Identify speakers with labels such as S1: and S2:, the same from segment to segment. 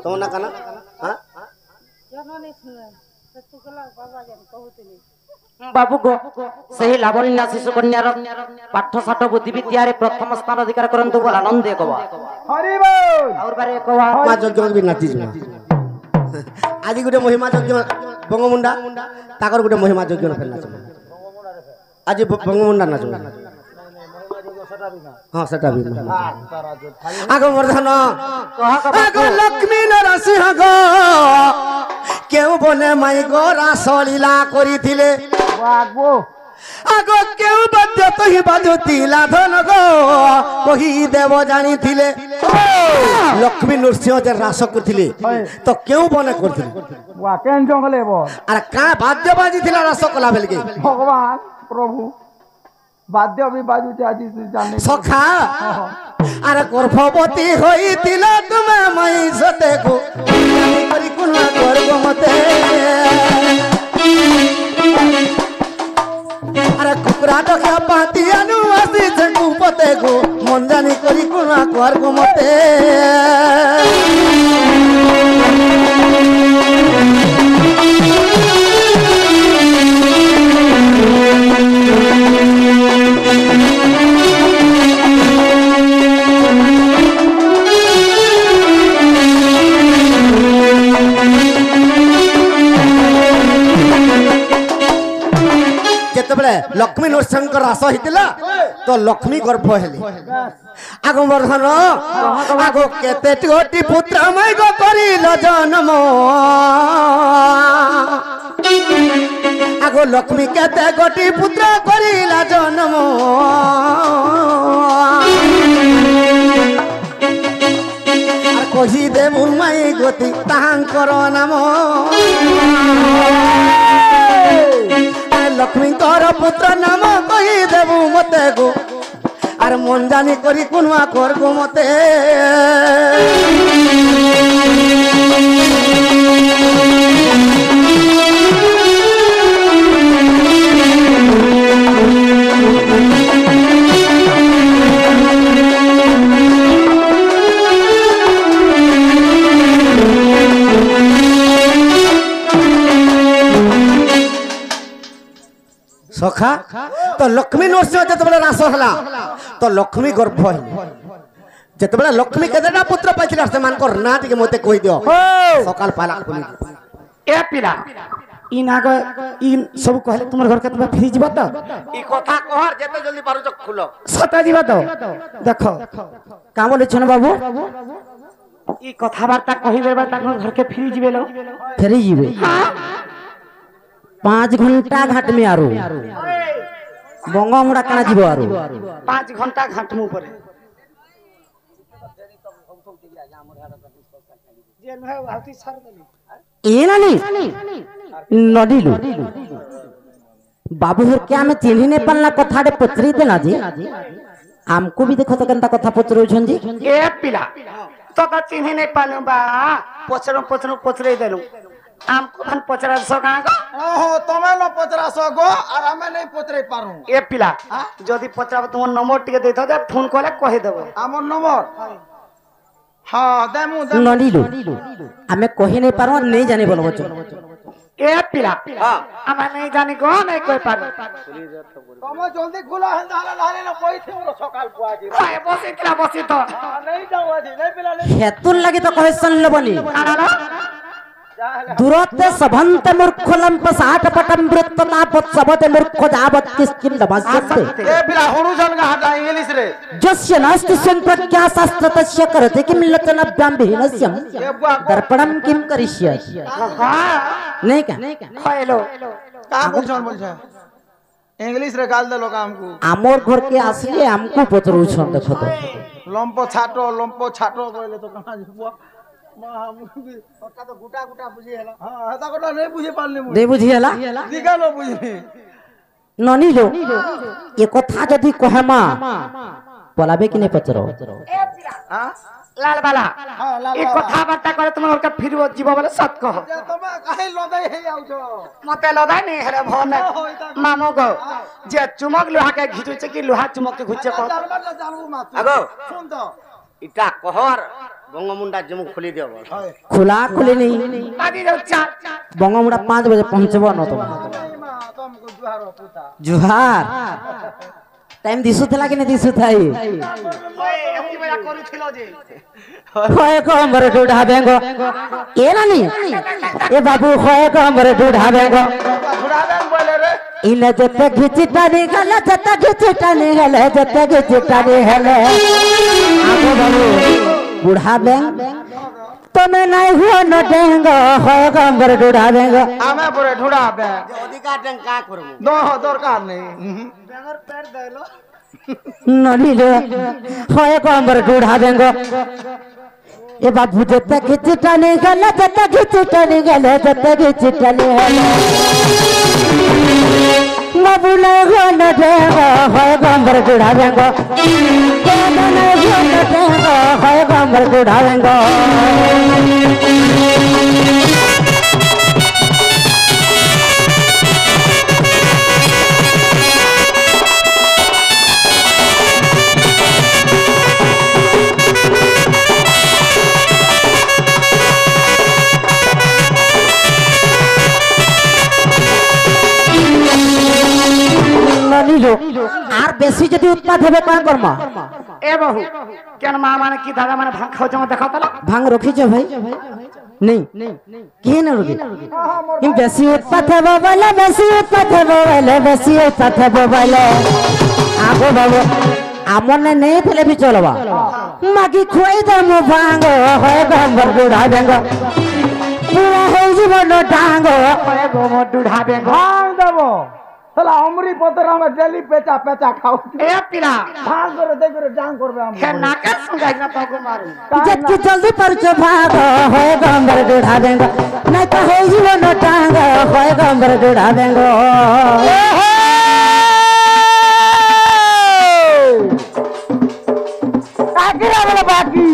S1: तो ना कना हां
S2: बाबू गो सही लावण्य शिशु कन्यार पाठशाठ बुद्धि विद्यारे प्रथम स्थान अधिकार करंतु बोल आनंद एकवा
S3: हरि बोल
S2: और बारे एकवा
S1: मा यज्ञ भी नाची जुमा आज गुटे महिमा यज्ञ बंगमुंडा ताकर गुटे महिमा यज्ञ न फेल नाच आज बंगमुंडा नाच हां सेटा भी आगो वर्धन आगो लक्ष्मी नरसिंह गो केउ बने माई गो रासलीला करिथिले
S3: बागो
S1: आगो केउ बद्य तहि बाजुतिला धन गो कहि देव जानिथिले लक्ष्मी नरसिंह जे रास करथिले तो केउ बने करथिले
S3: वा केन जंगले बो
S1: अरे का वाद्य बाजिथिला रास कला बेलके
S3: भगवान प्रभु वाद्य भी बाजू आज जाने
S1: सखा अरे गर्भवती होइतिला तुमे महिष देखो करी कुना गर्भ मते अरे कुकुरा डका पाती अनु आसी जगु पते गो मन जानी करी कुना गर्भ मते लक्ष्मी नरसिंह रास होइतिला तो लक्ष्मी गर्भ हेली आगो वर्धन आगो केते टोटी पुत्र मय गो करिल जन्म आगो लक्ष्मी केते गोटी पुत्र करिल जन्म आर कहि देबु मय गति तांकर नाम लक्ष्मी तोर पुत्र नाम कही देबु मते गो आर मन जानी करी कुनवा कर गो मते सखा तो लक्ष्मी नरसिंह जतबेले रास हला तो लक्ष्मी गर्भ हेली जतबेले लक्ष्मी केतेटा पुत्र पाइथिला से मानकर ना टिके मते कहि दियो सकाल पाला खुली
S2: ए पिला
S4: इन आगे इन सब कहले तुमर घर के तुम फ्री जीव तो
S1: ई कथा कहर जते जल्दी पारो छ खुलो
S4: सता जीव तो देखो का बोले छन बाबू
S2: ई कथा वार्ता कहि देबा त घर के फ्री जीवे लो
S4: फ्री जीवे 5 घंटा घाट में आरो बंगमुड़ा काना जीव आरो
S2: 5 घंटा घाट मु परे जेल में भाती सर दली
S4: ए नानी नडीलु बाबू हर क्या में चिन्ही ने पल्ला कथाडे पचरी देला जी हमको भी देखो तो केनता कथा पचरो छन जी
S2: ए पिला तो का चिन्ही ने पानु बा पचरे देलु हमको मन पचरा सका गो
S3: ओहो तमे न पचरा सको और हमें नहीं पचरे पारू
S2: ए पिला जदी पचरा तुम नंबर टिके देथो जे फोन कोले कहि देबो
S3: हमर नंबर हां देमु
S4: नडीलु हमें कहि नहीं पारो नहीं जाने बोलो बच्चों
S2: ए पिला हम नहीं जानी गो नहीं कोई पारो
S3: तमे जल्दी खुला है डाला लाले न कोई थे मोर सकाल पुआ जी
S2: हाय बसी तो
S3: नहीं जाऊ जी नहीं पिला नहीं
S4: हेतुन लगी तो कहे सन लबनी दुरते सभंते मूर्खलम पसाट पटम वृत्तता पत्सबते मूर्ख जावत किस्किन दमस्यते
S3: ए पिला होनु जन का हटा इंग्लिश रे
S4: जस्य नास्ति संप्रज्ञा शास्त्र तस्य करते किम लचनभ्याम भिनस्यम दर्पणम किम करिष्यति नहीं का
S2: हेलो
S3: का बोलछन बोलछा इंग्लिश रे गाल देलो का हमको
S4: आमोर घर के असली हमको पतरू छन देखो तो
S3: लंपो छाटो बोले तो कहां जीवा हम भी पक्का तो गुटा बुझी हला हां हता कोटा नहीं बुझे पालने
S4: नहीं बुझी हला
S3: दिगा लो बुझी
S4: ननी लो ये कथा जदी कहमा পলাবে কি নাই পচর
S3: হ্যাঁ
S2: লাল বালা
S3: হ্যাঁ লাল
S2: এই কথাবার্তা করে তোমার ওরকে ফিরব জীব বলে সত কহ
S3: তুমি কাহে লদাই হেই আউছ
S2: মতে লদাই নি হেরে ভনে মামো গো যে চুমক লোহাকে ঘিচুছে কি লোহা চুমককে ঘুরছে কহ
S3: জালবাটা জালবু মাছ
S1: আগো
S3: শুন তো
S1: ইটা কহর বঙ্গমুন্ডা জমু খুলি দিও বল
S4: খোলা খুলি নেই
S2: দাদি যাও চার
S4: বঙ্গমুড়া 5 বাজে পৌঁছব ন তো
S3: মা তোমাকে জুহার পুতা
S4: জুহার টাইম দিছু থলা কি না দিছু থাই
S2: এমনি বেলা করুছিল যে
S4: হয় কো हमरे ढूढ़ा बेंगो ए नानी ए बाबू হয় কো हमरे ढूढ़ा बेंगो
S3: ঘুরা দেন বলে রে
S4: इने जते घिचटा निकले जते घिचटा निकले जते घिचटा निकले आगो बाबू बूढ़ा बेंग তুমি নাই হুয়া ন ডেঙ্গো হয় কো हमरे ढूढ़ा बेंगो
S3: আমি পরে ঢুড়াবে
S1: অধিকার দেন কা করবো
S3: দরকার নেই
S4: নলিলে হয় কো हमरे ढूढ़ा बेंगो ए बाबू जते घिचटा निकले जते घिचटा निकले जते घिचटा निकले बाबू नहीं हो न देगा है गंबर गुड़ावेंगो कहना नहीं हो न देगा है गंबर गुड़ावेंगो নিলো আর বেশি যদি উৎপাদ হবে কোন কর্ম
S2: এ বহু কেন মা মানে কি দাদা মানে ভাঙ খাওয়া জমা দেখাও তাহলে
S4: ভাঙ রখিছো ভাই नहीं के न रुके हम बेसी उत्पाद है बोले बेसी उत्पाद है बोले बेसी उत्पाद है बोले आगो बाबू আমনে নেই ফেলে বি চলবা মাগি খুয়াই দম ভাঙ্গ হয় গম্বর বুড়া বেঙ্গ পুরা হই জীবন ডাঙ্গ হয় গম্বর বুড়া বেঙ্গ
S3: ভাঙ দেব তাহলে অমরি পথের আমি ডেলি পেঁচা পেঁচা খাও
S2: এ পিলা
S3: ভাঙ করে দেখ করে ডাং করবে আমি
S2: হে নাকে সুগাই না তো মারু
S4: जबकि जल्दी परच भाग होए गंबर बुढ़ा देंगे नहीं तो है जीवन टांग होए गंबर बुढ़ा देंगे
S3: बाकी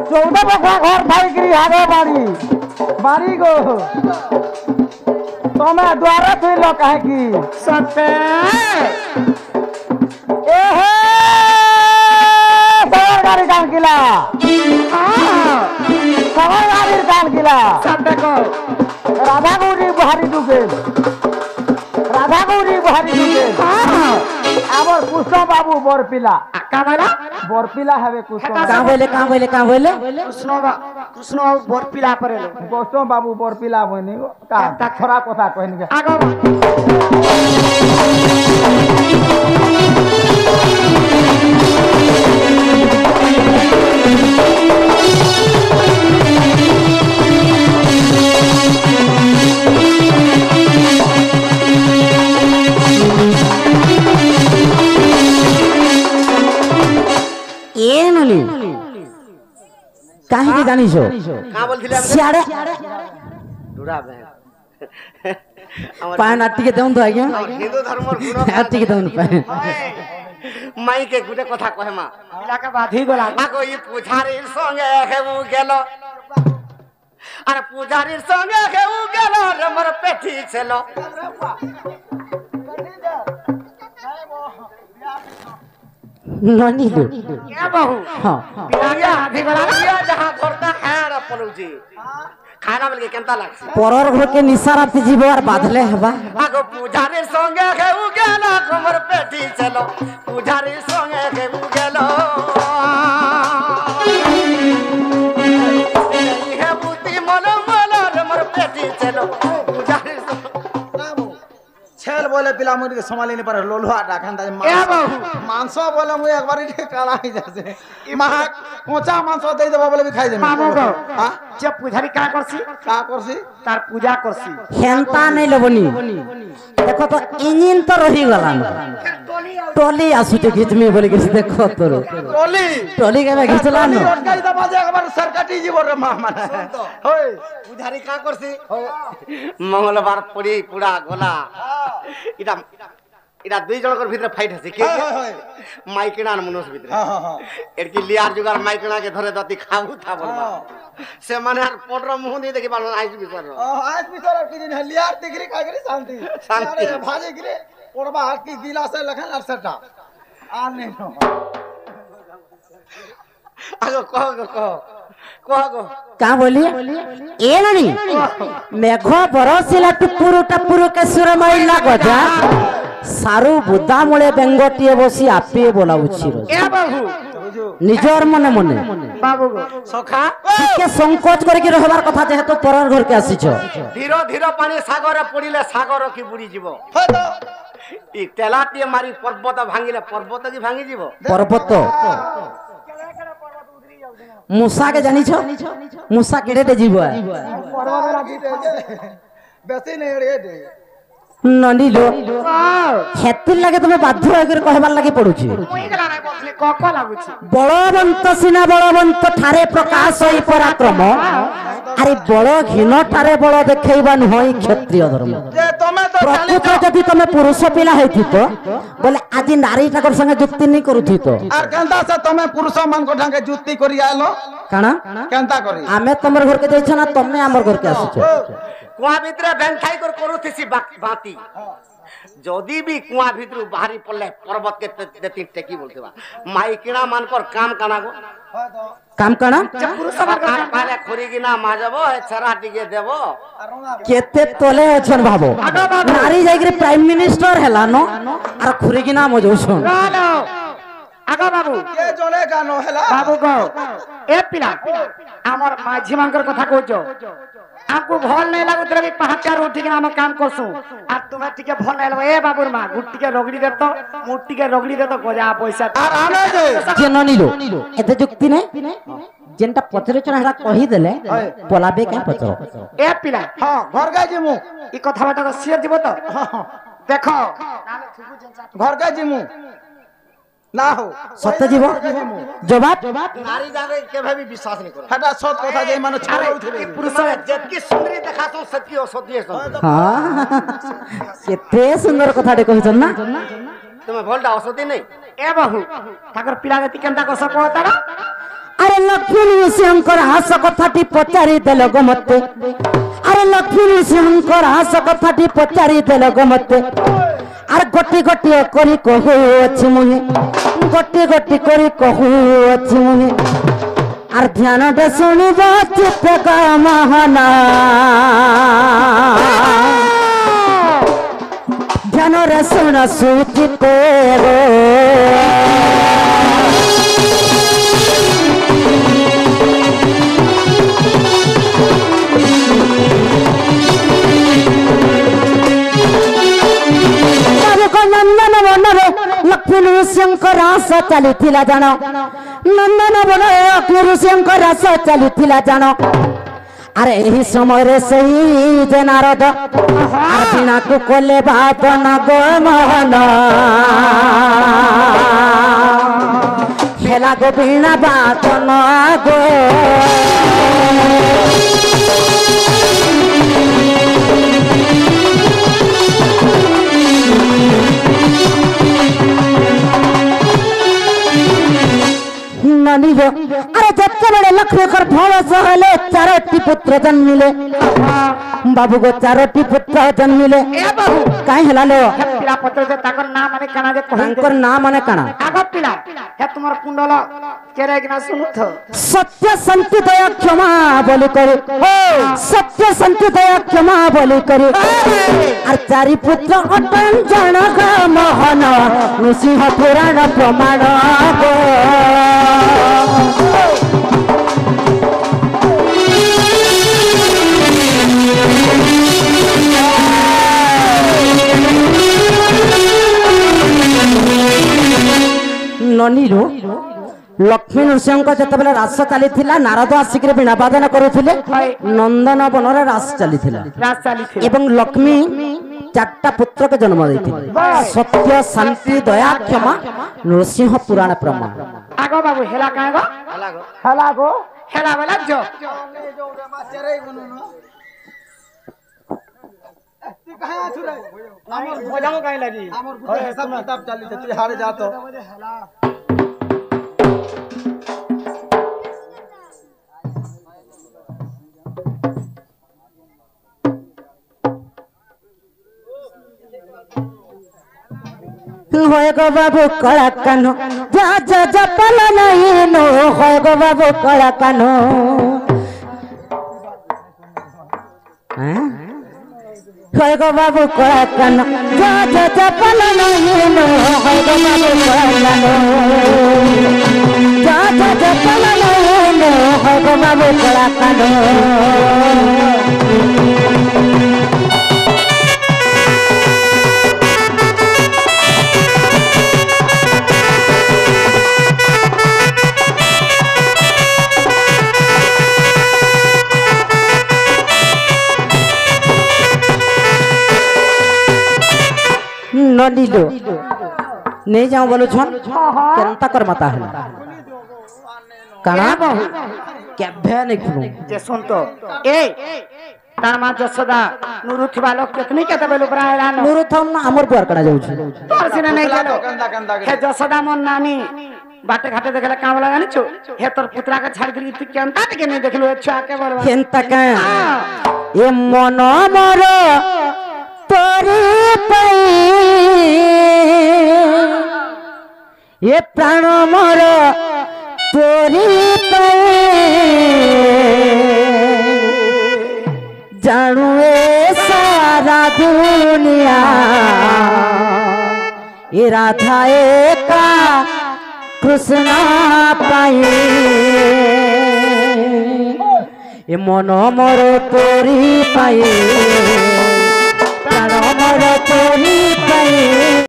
S3: 14 बखरा घर भाई गिरी आगे बाड़ी बाड़ी गो तुम्हें द्वारा थी लो कहे की
S2: सते
S3: ए हे सवार गाड़ी डाल किला सवार गाड़ी डाल किला
S2: सते को
S3: राधा गौरी बुहारी डुके राधा गौरी बुहारी डुके आबर कृष्ण बाबू बरपिला
S2: का बोला
S3: बरपिला हवे कृष्ण
S4: कहाँ बोले
S2: कृष्ण बाबू बोर पिला परेलो
S3: कृष्ण बाबू बरपिला बनी का थोड़ा कथा कहनी
S2: आगो
S4: कहीं के जानी छो
S1: কা বলছিলে আমি
S4: सियाड़े
S1: ডুরা বে
S4: पान आटी के देउन तो आज्ञा
S1: হিন্দু ধর্মর গুণ
S4: आटी के देउन पान
S1: মাইকে গুটে কথা কহে মা
S2: পিলাকে বাঁধি গলা
S1: আগো ই পূজারির সঙ্গে হেউ গেল আর পূজারির সঙ্গে হেউ গেল রে মোর পেটি ছিল
S4: ननी दो
S2: ए बहु
S4: हाँ
S2: पिलाके बाँधि गला
S1: ইয়া যাহা করতা হ্যাঁ রে পলুজি খানা বলকে কেনতা লাগছে
S4: परर घर के निसारा जीव और बाधले हवा
S1: আগো পূজারির সঙ্গে হেউ গেল মোর পেটি ছিল পূজারির সঙ্গে হেউ গেল হে বুতি মল মল রে মোর পেটি ছিল পূজারির
S3: छेल बोले पिला मुझे संभाली नहीं पर लोलुआ डाकन दा
S2: ए बहु
S3: मांस बोले मुझे एक बार काला ही जैसे महा कोचा मांस दे देबा बोले भी खाई दे
S2: मामो गो
S3: हां
S2: जे पुजारी का करसी
S3: का करसी
S2: तार पूजा करसी
S4: हेंता नहीं लबनी देखो तो इंजिन तो रही गला टोली आसुटे खींच में बोले कि देखो तो
S3: टोली
S4: टोली के में खींचला
S3: टोली
S4: न
S3: अटकाई दबा दे एक बार सरकटी जी बोल रे मां माने होय
S1: পূজারি কা করছি মঙ্গলবার পড়ি পুরা গোলা এটা এটা দুই জনকর ভিতরে ফাইট আছে কে মাইকিনা আর মনুষ ভিতরে এর কি লিয়ার জুগার মাইকিনাকে ধরে দতি খাবু থা বলবা সে মানে আর পড়র মুহ দিয়ে দেখি পারলো আইস বিচার
S3: আজ বিচার কি দিন লিয়ার ডিগ্রি কাগরি শান্তি
S1: শান্তি।
S3: আরে ভাজে গিরে পড়বা হাত কি গিলাসে লেখান আর সেটা আর নেই
S1: আগো কহ গো কহ গো
S4: का बोली ए ननी मेघ बरसिला टुपुरु टपुरु के सुरमई लागजा सारू बुद्धा मुळे बेंगटिए बसी आपे बोलाउछि
S2: ए बाबू
S4: निजर मने मने
S2: बाबू गो सखा
S4: के संकोच करके रहबार कथा जेहेतु परर घर के आसीछ
S1: धीरो धीरो पानी सागरे पड़िले सागर की बुड़ी जीव इ तेलाटिए मारी पर्वत भांगिले पर्वत की भांगी जीव
S4: पर्वत मूसा के जानिछ मूसा केडे जीव
S3: পড়বা বেশি নেই রে দে
S4: ननी लो हेति लागे तुमे बाध्य होकर कहबार लागे पडुछि
S2: मुई गला নাই বসলি কক লাগুছি
S4: बलवंत सिना बलवंत ठारे प्रकाश होई पराक्रम अरे बल घीन ठारे बल देखैबा नहई क्षत्रिय धर्म
S3: যে তুমি তো
S4: प्रकृत जदि तमे पुरुष पिला हेथित बोले आज नारी ठाकर संगे जुक्ति नहीं करूथित
S3: আর কেনতা সে তুমি পুরুষ মান को ढंगे जुक्ति करी आलो
S4: काना
S3: केनता करी
S4: आमे तमर घर के जाइछ ना तमे हमर घर के आसीछ
S1: कुआ भितरे बेंठाई कर करूथिसी बाती जदि भी कुआ भितरु बाहरी पड़ले पर्वत के देती टेकी बोलते बा माइकिना मान कर काम काना गो
S4: काम काना
S1: पुरुष पाले खरिगिना माजबो हे छरा टिके देबो
S4: केते तले अछन भाबो नारी जाइकरी प्राइम मिनिस्टर हेला न आर खुरिगिना मजौछन
S2: हेलो আগো বাবু
S3: কে জনে গানো হেলা
S2: বাবু গো এ পিলা আমার মাঝি মাঙ্কর কথা কইছ आपको भल नहीं लागो तेरे भी पहाचार उठी के हम काम करसु आ तुम्हें टिके भल नहीं लागो ए बाबूर मां गुट्टी के रगड़ी दे तो मुट्ठी के रगड़ी दे तो गजा पैसा
S3: আর আনে যে
S4: जे ननिलो एते जुक्ति नै जेनटा पचरे चना हेरा कहि देले पलाबे का पचरो
S2: ए पिला
S3: হ্যাঁ ঘর গাই জিমু
S2: ई कथा बाटा को शेयर जीव तो देखो
S3: ঘর গাই জিমু না হো
S4: सत्य जीव जवाब
S1: नारी जाने केभे भी विश्वास नहीं करो
S3: হেটা সত কথা যে মানে ছোট
S1: अरे
S3: উঠিবে
S1: ई पुरुष जेतकी सुंदरी देखा तो सत्य असत्य
S4: हां केते सुंदर कथाटे कहिछन ना
S1: तुम्हें भलटा असत्य नहीं
S2: ए बाबू ठाकर पिला गति केनता को सको तारा
S4: अरे लक्ष्मी शंकर हास कथाटी पचारि देल गो मते अरे लक्ष्मी शंकर हास कथाटी पचारि देल गो मते आर गोटी गोटी करी कहू अछि मुहे गोटी गोटी करी कहू अछि मुहे आर ध्यान दे सुनिबो चित्त का महाना ध्यान रे सुन सुचित रो नंदन बनरे लक्ष्मी ऋषिंकर रास चली जान नंदन बन लक्ष्मी ऋषिंकर रास चली जान अरे यही समय रे सही जे नारद आदिना को कोले बात न गो मोहन खेला गो बिना बात न गो ननिलो अरे जत्ते बड़े लक्ष्मी कर भव सहले चारोटी पुत्र जन्मिले बाबू गो चारोटी पुत्र जन्मिले
S2: ए बाबू
S4: काई हला लो
S2: पिला पत्र दे ताकर नाम माने काना जे कहि
S4: तांकर नाम माने काना
S2: आगो पिला हे तुमार कुंडल केरे किना सुनुथ
S4: सत्य संति दया क्षमा बोली करे सत्य संति दया क्षमा बोली करे और चारि पुत्र अटन जनक मोहन नृसिंह पुराण प्रमाण गो ननीरो लक्ष्मी नृसिंह जिते रास चली नारद आसिक वीणा बादन करुले नंदन वन रास चली
S2: रात चाली थे
S4: एवं लक्ष्मी चारटा पुत्र के जन्म देती सत्य शांति दया क्षमा नृसिंह पुराण प्रमाण
S2: आगो बाबू हेला काहे गो
S3: হেলা গো
S2: हेला वाला जो
S3: জনে জৌরে মাছেরই গুনুনো बजाओ काहे लगी हमर गुटे हिसाब किताब चली तू हारे जा तो
S4: होय गो बाबू कड़ा कानो जा जा जपल नहीं नो होय गो बाबू कड़ा कानो होय गो बाबू कड़ा कानो जा जा जपल नहीं नो होय गो बाबू कड़ा कानो जा जा जपल नहीं नो होय गो बाबू कड़ा कानो नीलो नहीं जाऊं बोलो छन केनता कर मता है काना बहु क्या भे नहीं खुनु
S2: जे सुन तो ए तार मा जसोदा नुरु थिबा लोग केतनी केते बेलु प्रायला न
S4: नुरु थम ना हमर पुआर कड़ा जाऊ छ
S2: तोर सिने नहीं गेलो हे जसोदा मन नानी बाटे घाटे देखले काम लगा नी छु हे तोर पुत्रा के छाड़ दिली तू केनता के नहीं देखलो अच्छा के बरवा
S4: केनता का ए मन मोर तोरी पई ये प्राण मोर तोरी पई जानू ए सारा दुनिया ये राधा एका कृष्ण पाई ये मन मोर तोरी पाई प्राण मोर तोरी पाई